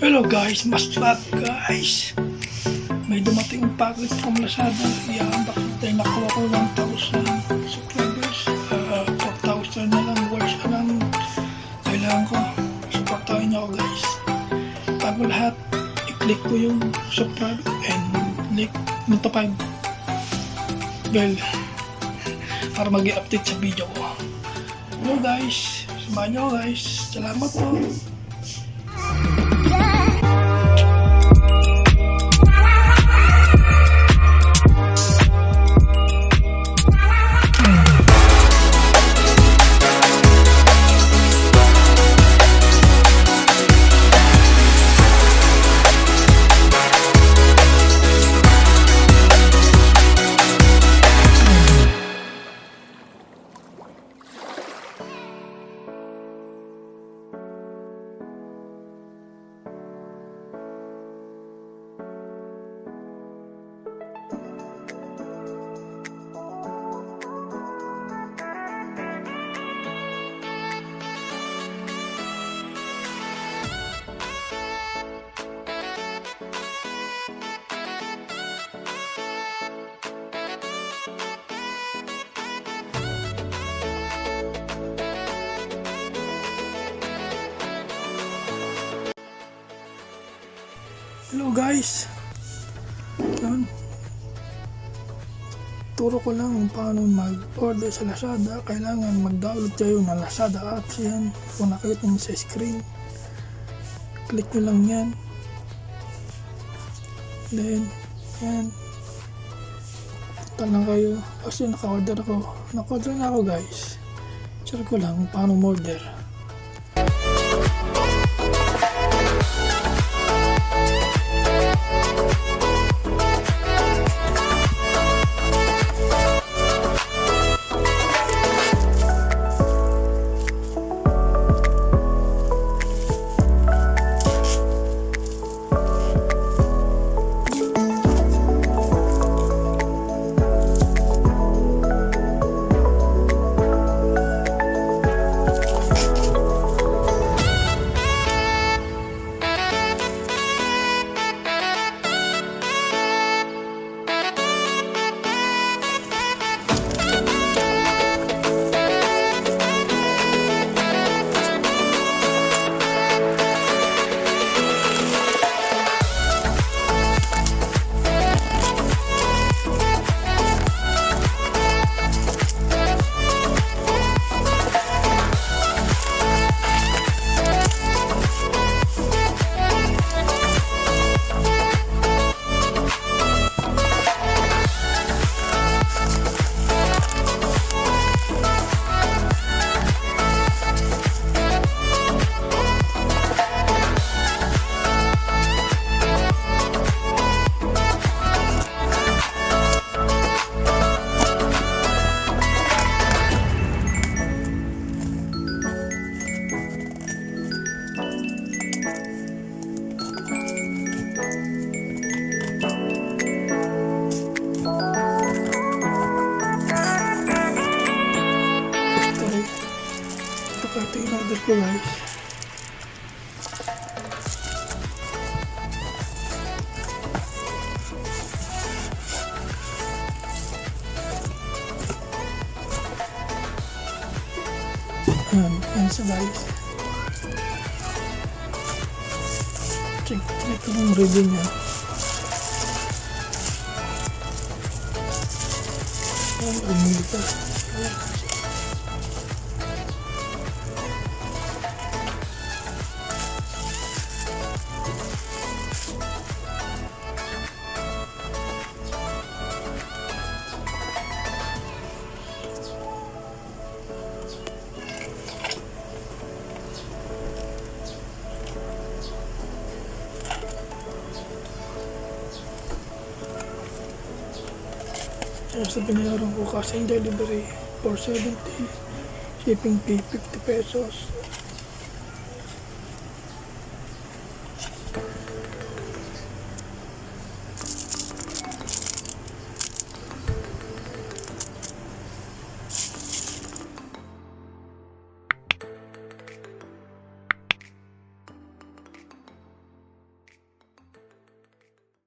Hello guys, masarap guys. May dumating yung package from Lazada. I-unbox natin. Nakuha ko 1,000 subscribers. 4,000 na lang. Words na lang. Kailangan ko. Supportahin niyo ako guys. Bago lahat, i-click ko yung subscribe and click notify bell para mag-i-update sa video ko. Hello guys. Samahan niyo ako guys. Salamat po. Hello guys, yan. Turo ko lang kung paano mag-order sa Lazada. Kailangan mag-download kayo ng Lazada apps yan. Kung nakita nyo sa screen, click nyo lang yan. Then, yan. Punta lang kayo. Kasi naka-order ako. Naka-order na ako guys. Share ko lang kung paano order. Ito yung order ko guys. Yan siya guys. Check ko yung review niya. Umili pa. Sa binayaran ko kasi yung delivery 470, shipping fee 50 pesos.